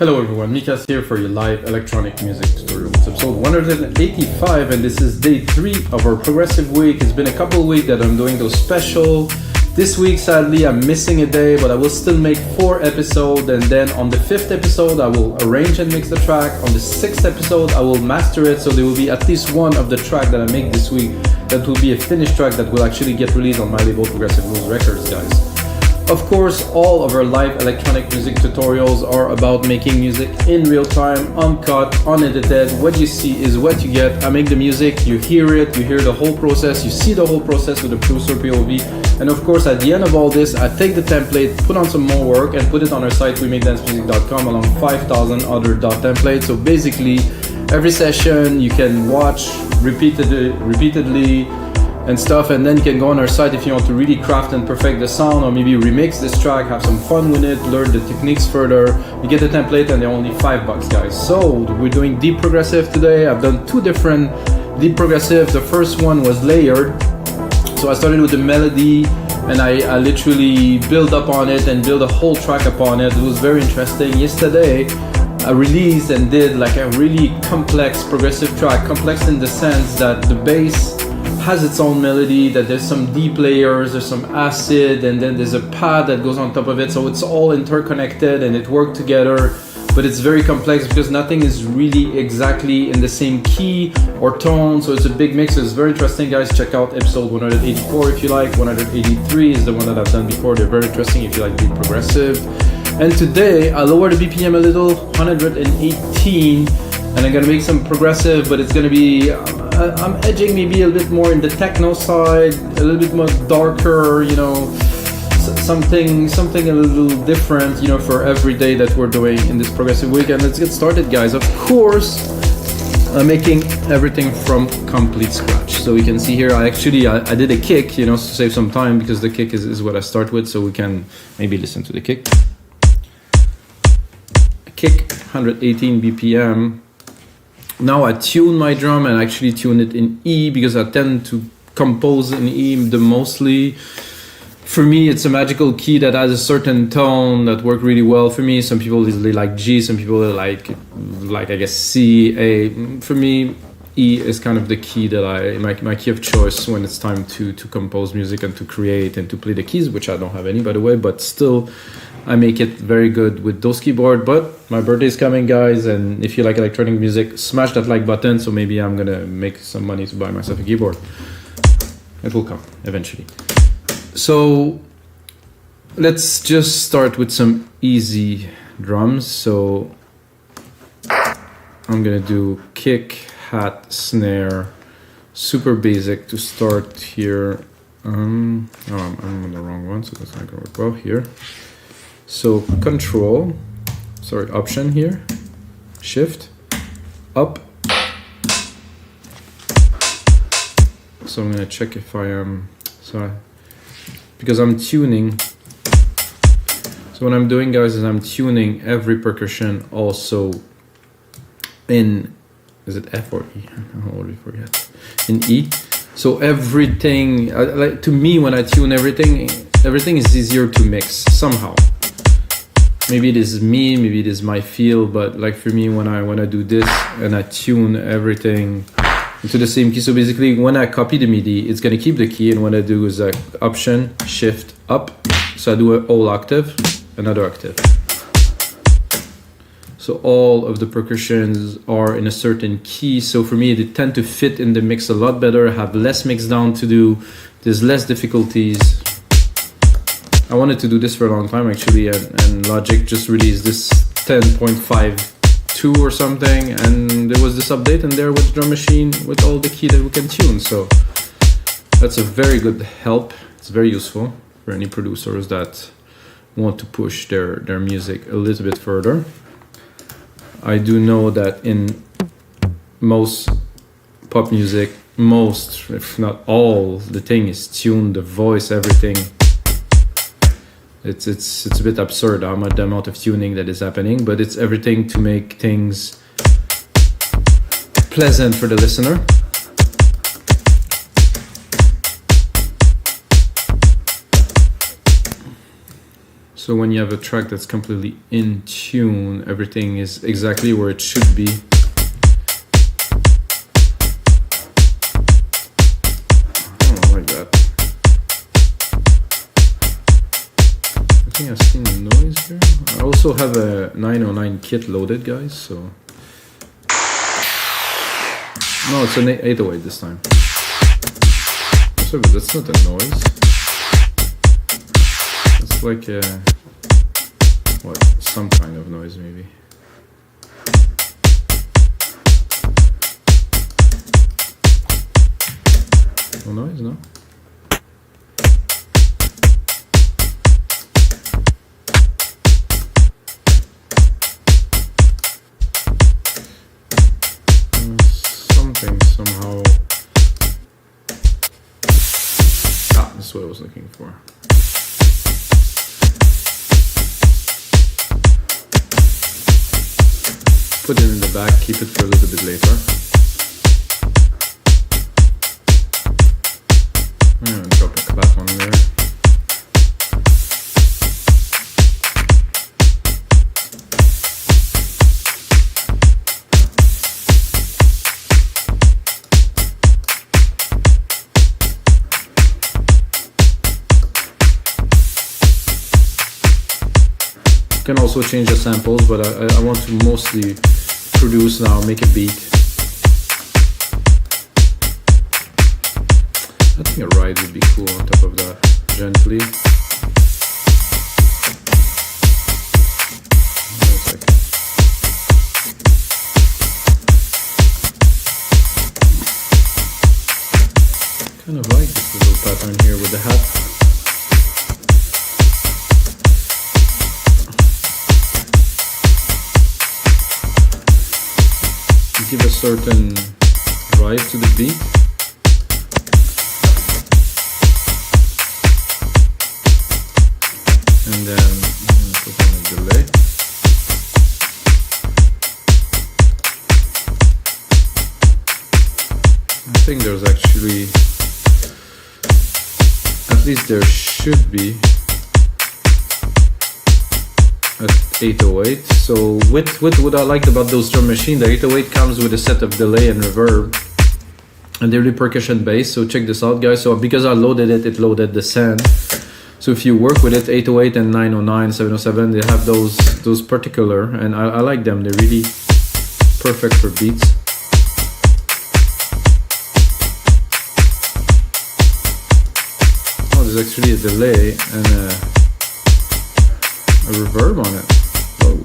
Hello everyone, Mikas here for your live electronic music tutorial. It's episode 185 and this is day 3 of our progressive week. It's been a couple of weeks that I'm doing those special. This week sadly I'm missing a day, but I will still make 4 episodes, and then on the 5th episode I will arrange and mix the track. On the 6th episode I will master it, so there will be at least one of the track that I make this week that will be a finished track that will actually get released on my label Progressive Blues Records, guys. Of course, all of our live electronic music tutorials are about making music in real time, uncut, unedited. What you see is what you get. I make the music, you hear it, you hear the whole process, you see the whole process with the producer POV. And of course, at the end of all this, I take the template, put on some more work, and put it on our site, WeMakeDanceMusic.com, along 5,000 other dot templates. So basically, every session you can watch repeatedly and stuff, and then you can go on our site if you want to really craft and perfect the sound, or maybe remix this track, have some fun with it, learn the techniques further. You get the template and they're only $5, guys. So we're doing deep progressive today. I've done 2 different deep progressive. The first one was layered, so I started with the melody and I literally build up on it and build a whole track upon it. It was very interesting. Yesterday I released and did like a really complex progressive track, complex in the sense that the bass has its own melody, that there's some deep layers, there's some acid, and then there's a pad that goes on top of it, so it's all interconnected and it worked together. But it's very complex because nothing is really exactly in the same key or tone, so it's a big mix. So it's very interesting, guys. Check out episode 184 if you like. 183 is the one that I've done before. They're very interesting if you like deep progressive. And today I lower the BPM a little, 118, and I'm gonna make some progressive, but it's gonna be I'm edging maybe a little bit more in the techno side, a little bit more darker, you know, something a little different, you know, for every day that we're doing in this progressive week. And let's get started, guys. Of course, I'm making everything from complete scratch. So we can see here, I did a kick, you know, to save some time, because the kick is what I start with, so we can maybe listen to the kick. Kick, 118 BPM. Now I tune my drum and actually tune it in E, because I tend to compose in E the mostly. For me, it's a magical key that has a certain tone that works really well for me. Some people usually like G, some people like I guess C, A. For me, E is kind of the key that my key of choice when it's time to compose music and to create and to play the keys, which I don't have any, by the way, but still I make it very good with those keyboard. But my birthday is coming, guys, and if you like electronic music, smash that like button, so maybe I'm gonna make some money to buy myself a keyboard. It will come eventually. So let's just start with some easy drums. So I'm gonna do kick, hat, snare, super basic to start here. I'm on the wrong one, so that's not gonna work well here. So option here, shift, up. So I'm gonna check if I am, because I'm tuning. So what I'm doing, guys, is I'm tuning every percussion also in, is it F or E? I already forget. In E. So everything, like to me, when I tune everything is easier to mix somehow. Maybe it is me, maybe it is my feel, but like for me, when I do this and I tune everything into the same key. So basically, when I copy the MIDI, it's gonna keep the key, and what I do is option, shift, up. So I do a whole octave, another octave. So all of the percussions are in a certain key. So for me, they tend to fit in the mix a lot better, have less mix down to do, there's less difficulties. I wanted to do this for a long time, actually, and Logic just released this 10.52 or something, and there was this update in there with Drum Machine with all the key that we can tune. So that's a very good help. It's very useful for any producers that want to push their music a little bit further. I do know that in most pop music, most, if not all, the thing is tuned, the voice, everything. It's a bit absurd how much the amount of tuning that is happening, but it's everything to make things pleasant for the listener. So when you have a track that's completely in tune, everything is exactly where it should be. Oh, like that. I think I've seen the noise here. I also have a 909 kit loaded, guys, so... No, it's an 808 this time. So that's not a noise. It's like a... what? Some kind of noise, maybe. No noise, no? Something somehow... Ah, that's what I was looking for. Put it in the back, keep it for a little bit later. I'm gonna drop a clap on there. You can also change the samples, but I want to mostly produce now, make a beat. I think a ride would be cool on top of that, gently. Kind of like this little pattern here with the hat. Give a certain drive to the beat. And then I'm going to put on a delay. I think there's actually, at least there should be, at 808. So with what I liked about those drum machines, the 808 comes with a set of delay and reverb, and they're really percussion based. So check this out, guys. So because I loaded it, it loaded the send. So if you work with it, 808 and 909, 707, they have those particular, and I like them. They're really perfect for beats. Oh, there's actually a delay and a reverb on it. Whoa.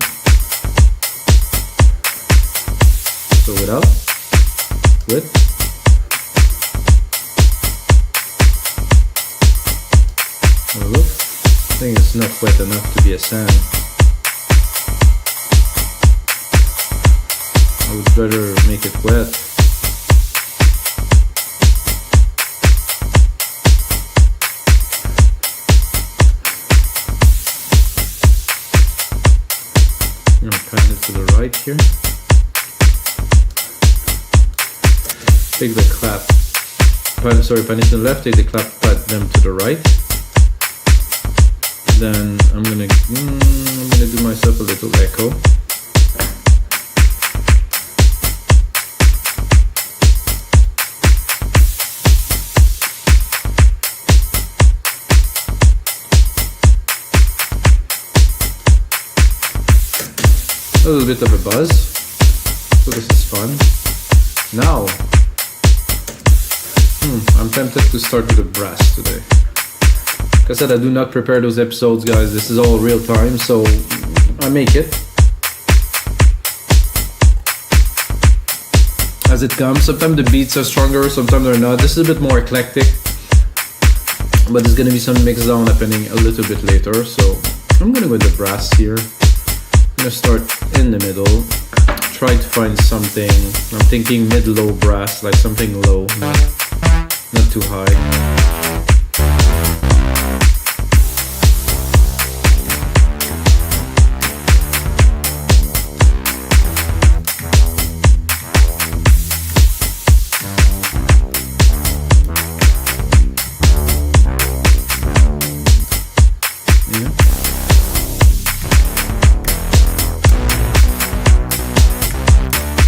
So without, with. Oh, look. I think it's not wet enough to be a sand. I would rather make it wet. I'm gonna pan it to the right here. Take the clap. Pan it to the left. Take the clap, pat them to the right. Then I'm gonna do myself a little echo. A little bit of a buzz, so this is fun. Now, I'm tempted to start with the brass today. Like I said, I do not prepare those episodes, guys. This is all real time, so I make it as it comes. Sometimes the beats are stronger, sometimes they're not. This is a bit more eclectic, but there's gonna be some mix down happening a little bit later. So I'm gonna go with the brass here. I'm gonna start in the middle, try to find something. I'm thinking mid-low brass, like something low, not too high.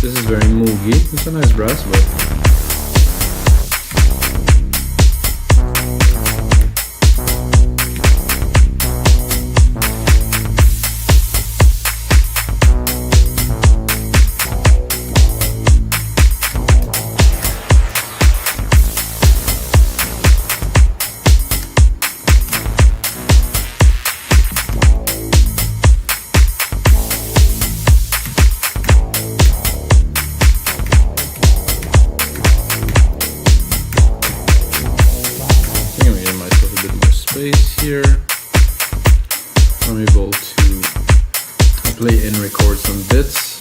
This is very Moody. It's a nice brass, but here I'm able to play and record some bits.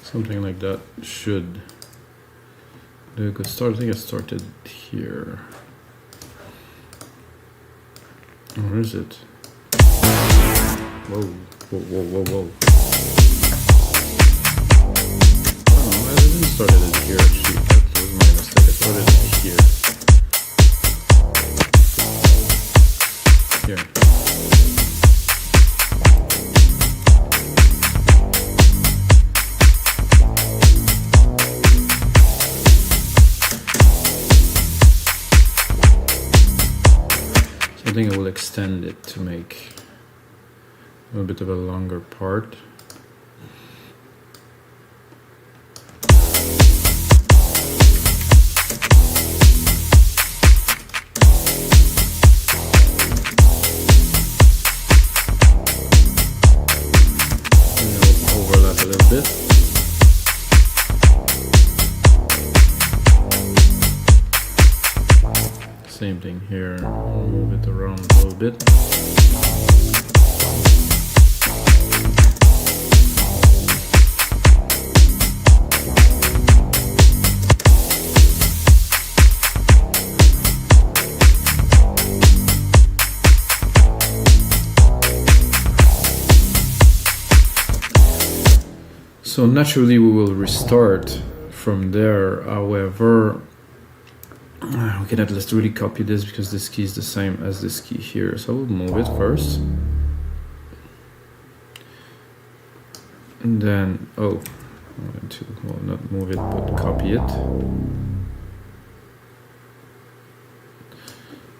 Something like that should do a good start. I think I started here. Where is it? Whoa, whoa, whoa, whoa, whoa. Oh, I didn't start it here actually. That was my mistake. I started it here. Here. I think I will extend it to make a bit of a longer part. And it will overlap a little bit. Same thing here, move it around a little bit. So naturally we will restart from there, however, we can at least really copy this because this key is the same as this key here. So we'll move it first. And then, I'm going to, well, not move it, but copy it.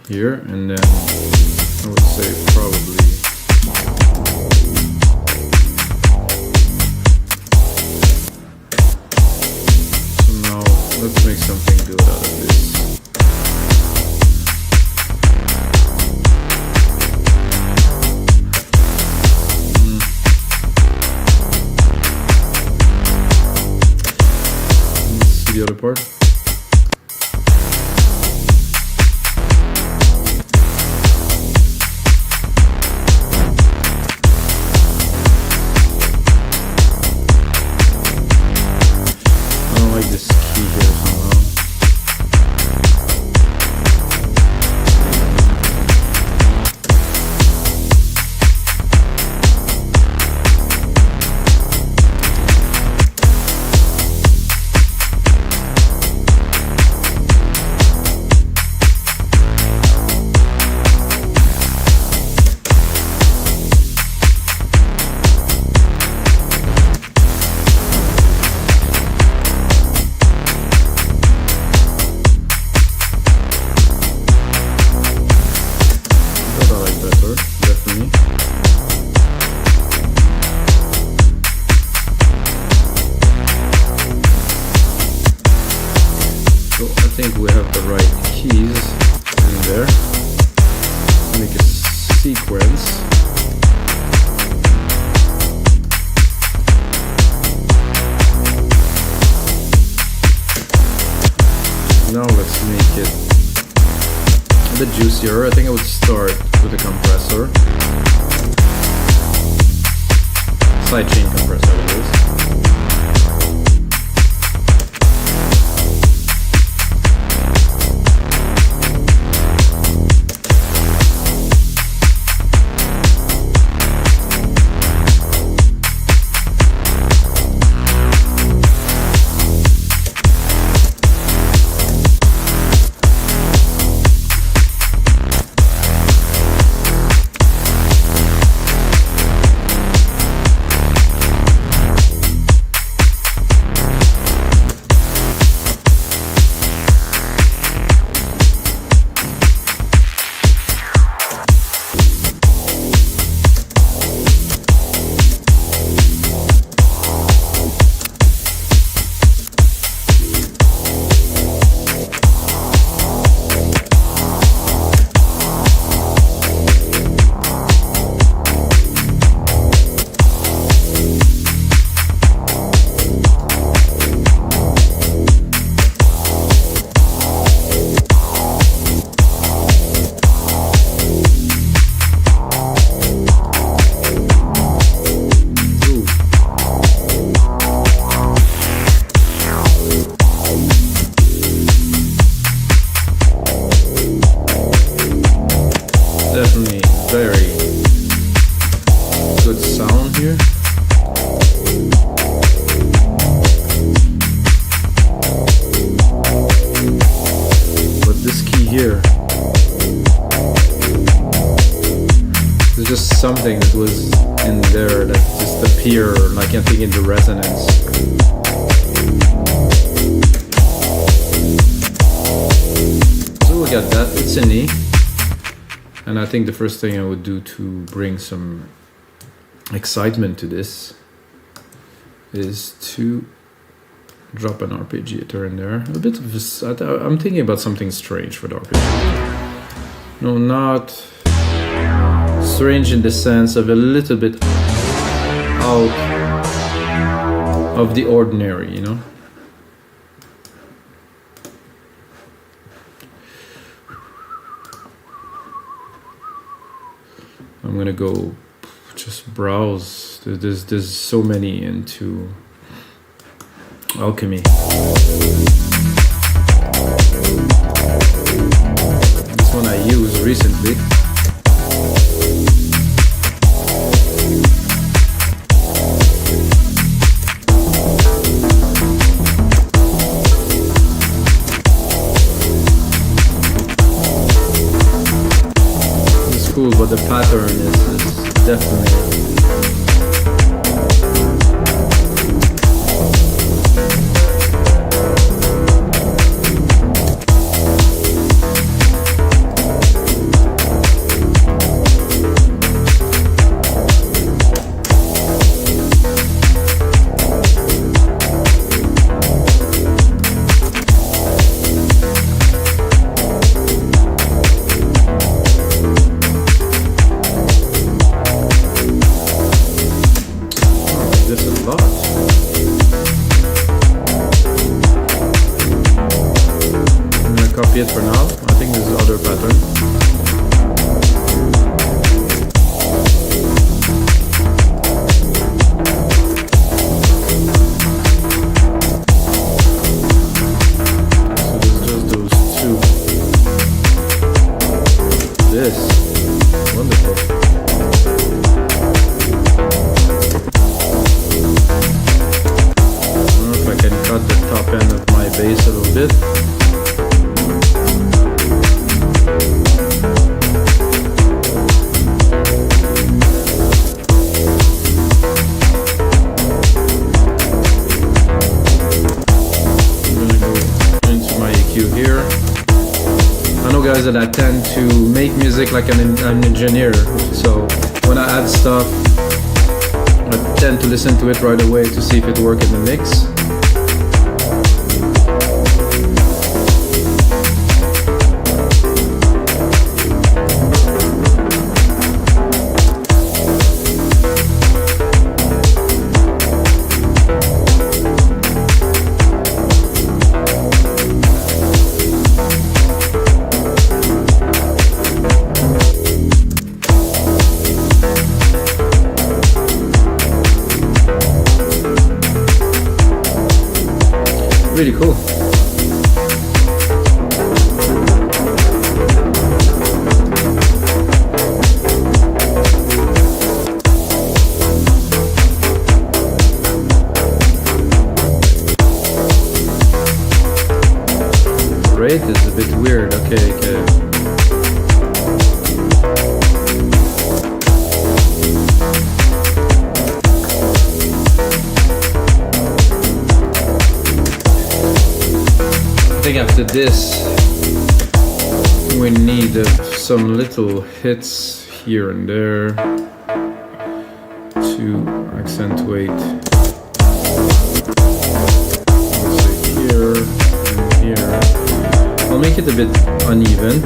Here, and then I would say probably let's make something good out of this. Let's see the other part. I don't like this key here somehow. I think we have the right keys in there. Make a sequence. now let's make it a bit juicier. I think I would start with a compressor. Sidechain compressor it is. Definitely very good sound here. But this key here is just something that was in there that just appeared, like I think into resonance. So we got that, it's an E. And I think the first thing I would do to bring some excitement to this is to drop an arpeggiator in there. A bit of a, I'm thinking about something strange for the arpeggiator. No, not strange in the sense of a little bit out of the ordinary, you know? I'm gonna go just browse. There's so many into alchemy. This one I used recently. Cool, but the pattern is definitely copy it for now. I think this is other pattern. So this is just those two. This, wonderful. I don't know if I can cut the top end of my bass a little bit. Here, I know guys that I tend to make music like an engineer, so when I add stuff I tend to listen to it right away to see if it works in the mix. Really cool. Rate is a bit weird. Okay. I think after this we need some little hits here and there to accentuate. Let's say here and here. I'll make it a bit uneven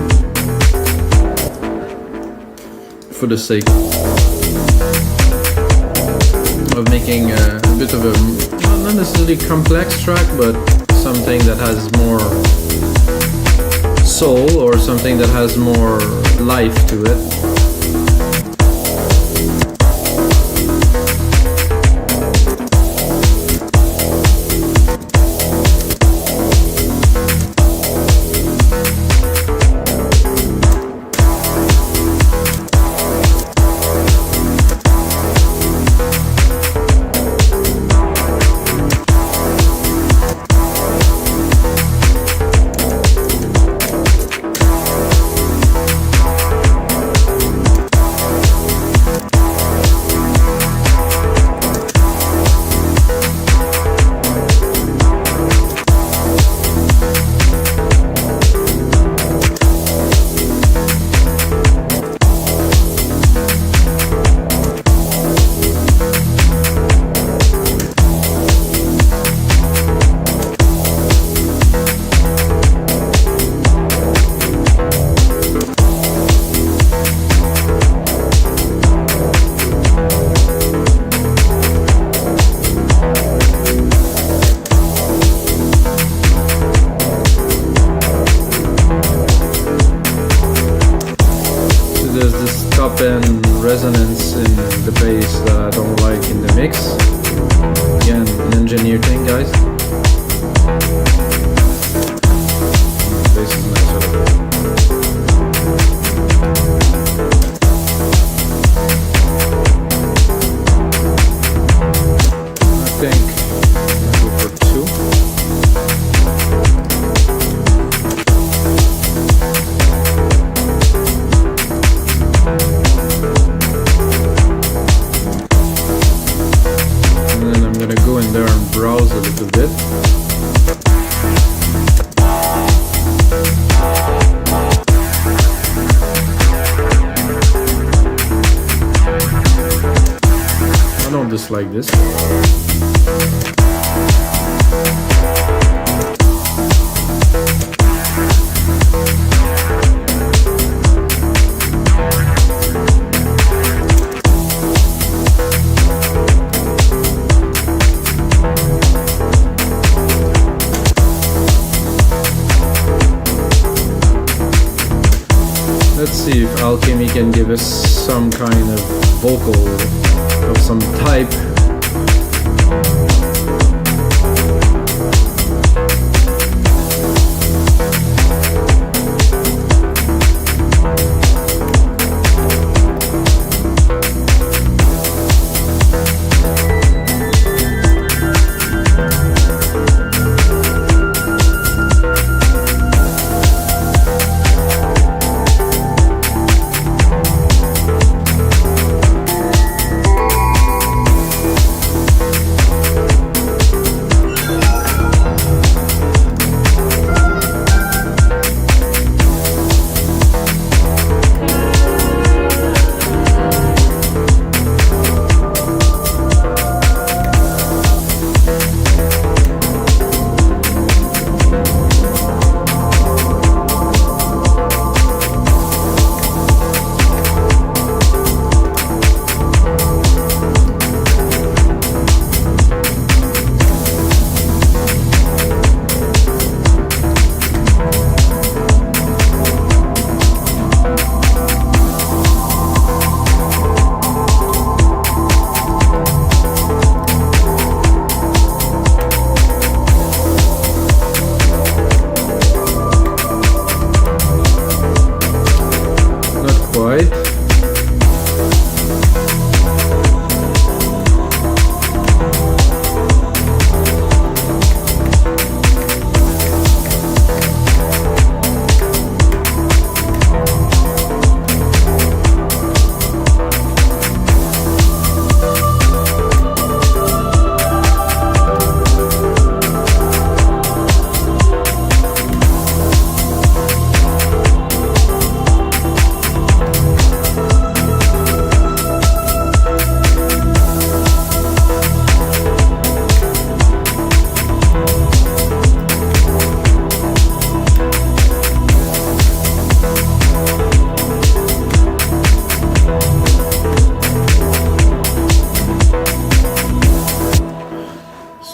for the sake of making a bit of a, not necessarily complex track, but something that has more soul or something that has more life to it. Resonance in the bass that I don't like in the mix. Again, an engineer thing, guys. Bass is nice. I think I'll go for 2. Go in there and browse a little bit. I don't dislike this. Let's see if Alchemy can give us some kind of vocal of some type.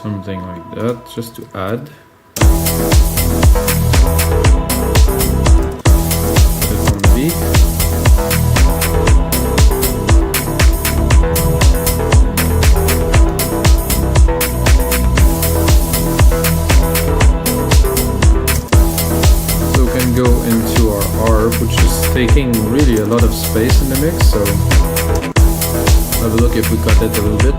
something like that, just to add. Put it on the beat. So we can go into our arp, which is taking really a lot of space in the mix, so have a look if we cut it a little bit.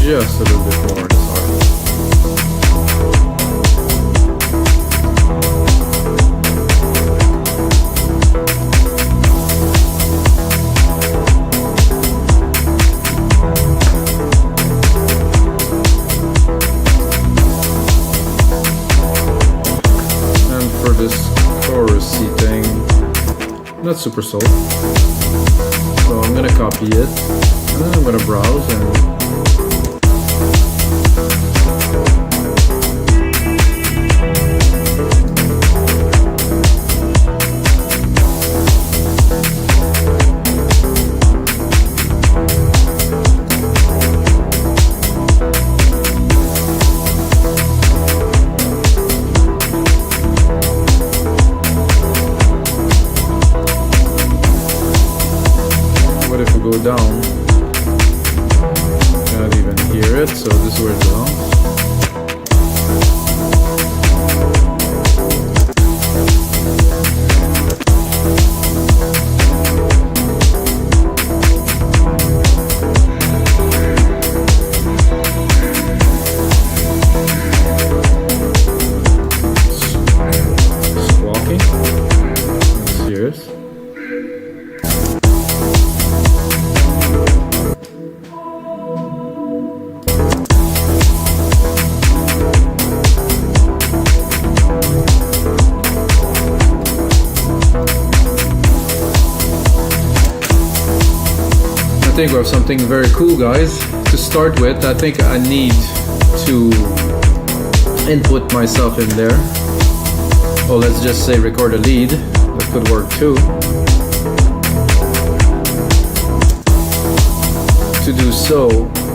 Just a little bit more this arm. And for this chorusy thing, not super soul. So I'm gonna copy it, and then I'm gonna browse and go down. Can't even hear it, so this is where it belongs. Squawking. Let's hear it. I think we have something very cool, guys. To start with, I think I need to input myself in there. Or let's just say record a lead. That could work too. To do so,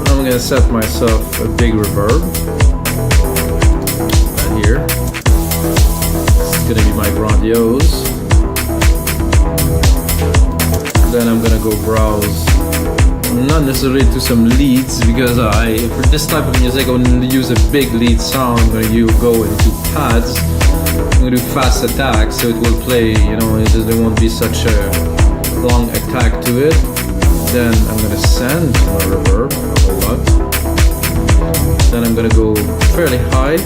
I'm gonna set myself a big reverb. Right here. It's gonna be my grandiose. Then I'm gonna go browse, not necessarily to some leads, because for this type of music I want to use a big lead sound. I'm going to go into pads. I'm going to do fast attack, so it will play, there won't be such a long attack to it. Then I'm going to send my reverb a lot. Then I'm going to go fairly high.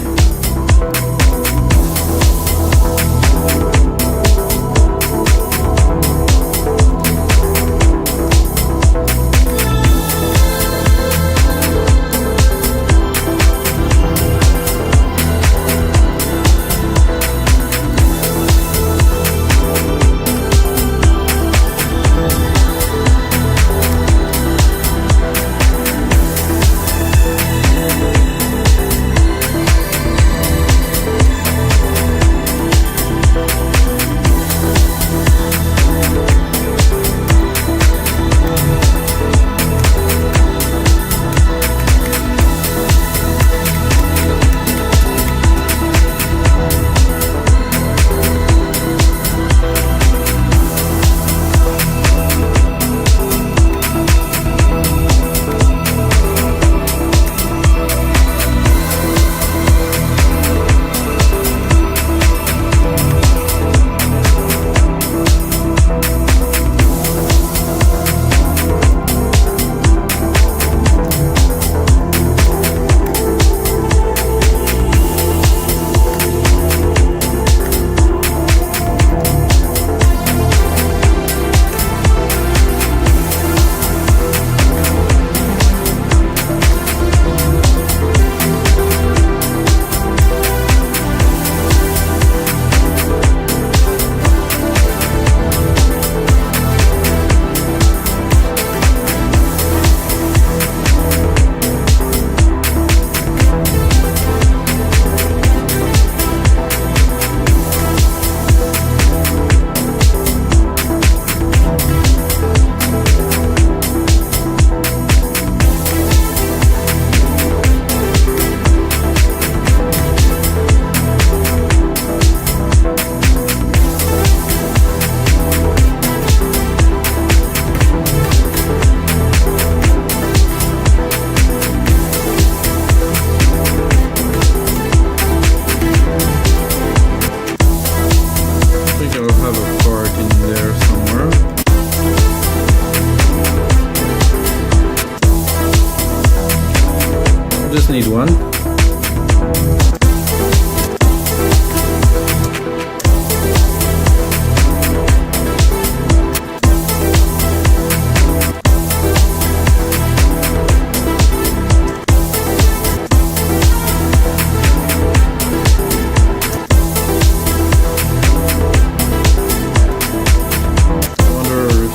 just need one.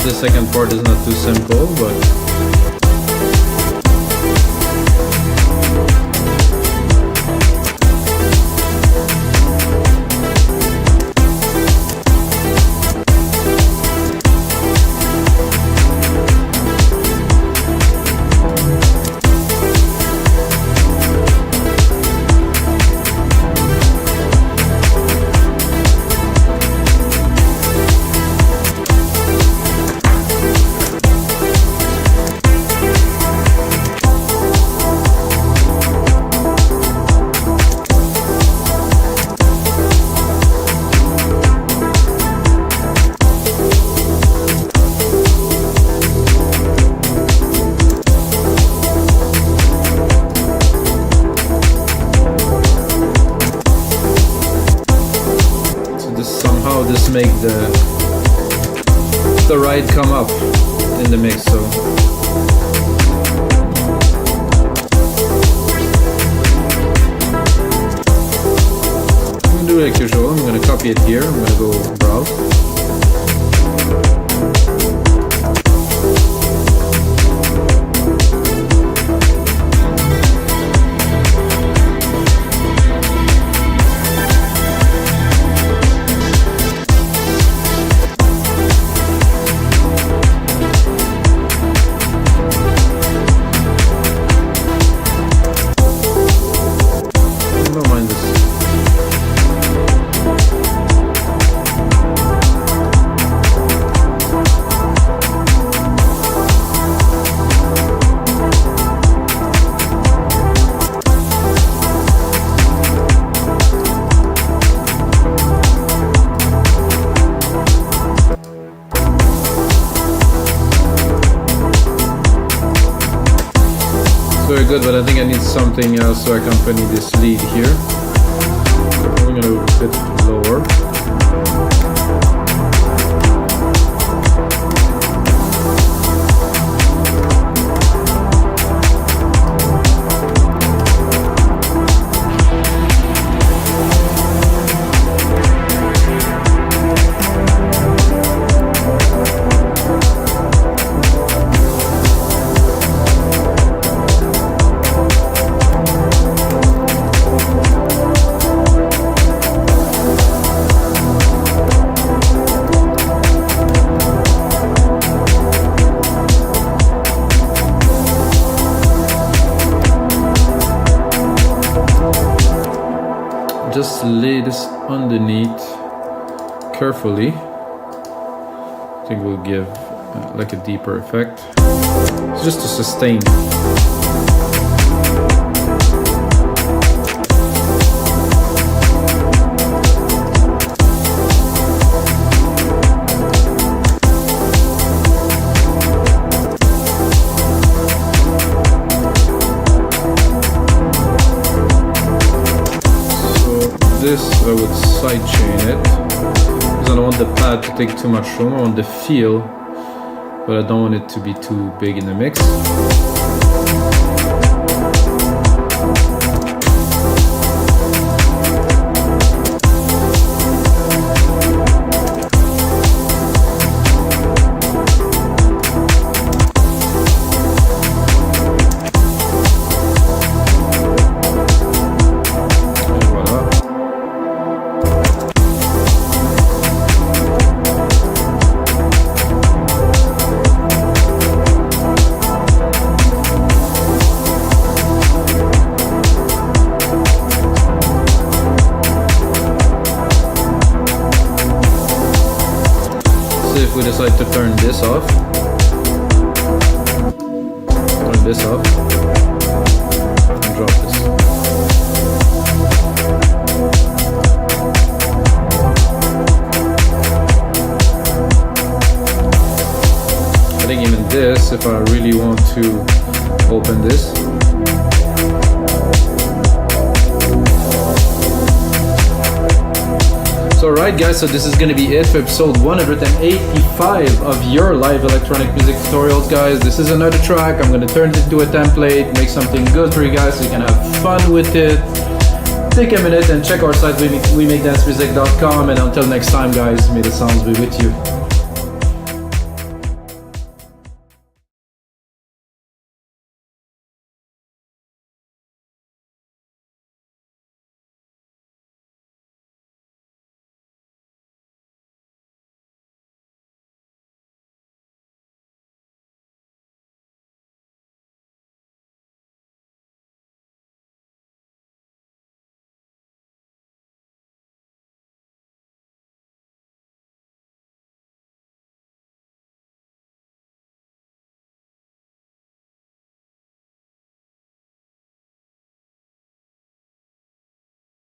The second part is not too simple, but this make the ride come up in the mix. So I'm gonna do like usual. I'm gonna copy it here. I'm gonna go browse. Very good, but I think I need something else to accompany this lead here. So I'm going to go a bit lower. Just lay this underneath carefully. I think we'll give like a deeper effect. It's just to sustain. This I would sidechain it because I don't want the pad to take too much room. I want the feel, but I don't want it to be too big in the mix. If we decide to turn this off, and drop this. I think even this, if I really want to open this, So alright guys, so this is gonna be it for episode 185 of your live electronic music tutorials, guys. This is another track. I'm gonna turn it into a template, make something good for you guys so you can have fun with it. Take a minute and check our site, we makedancemusic.com, and until next time guys, may the sounds be with you.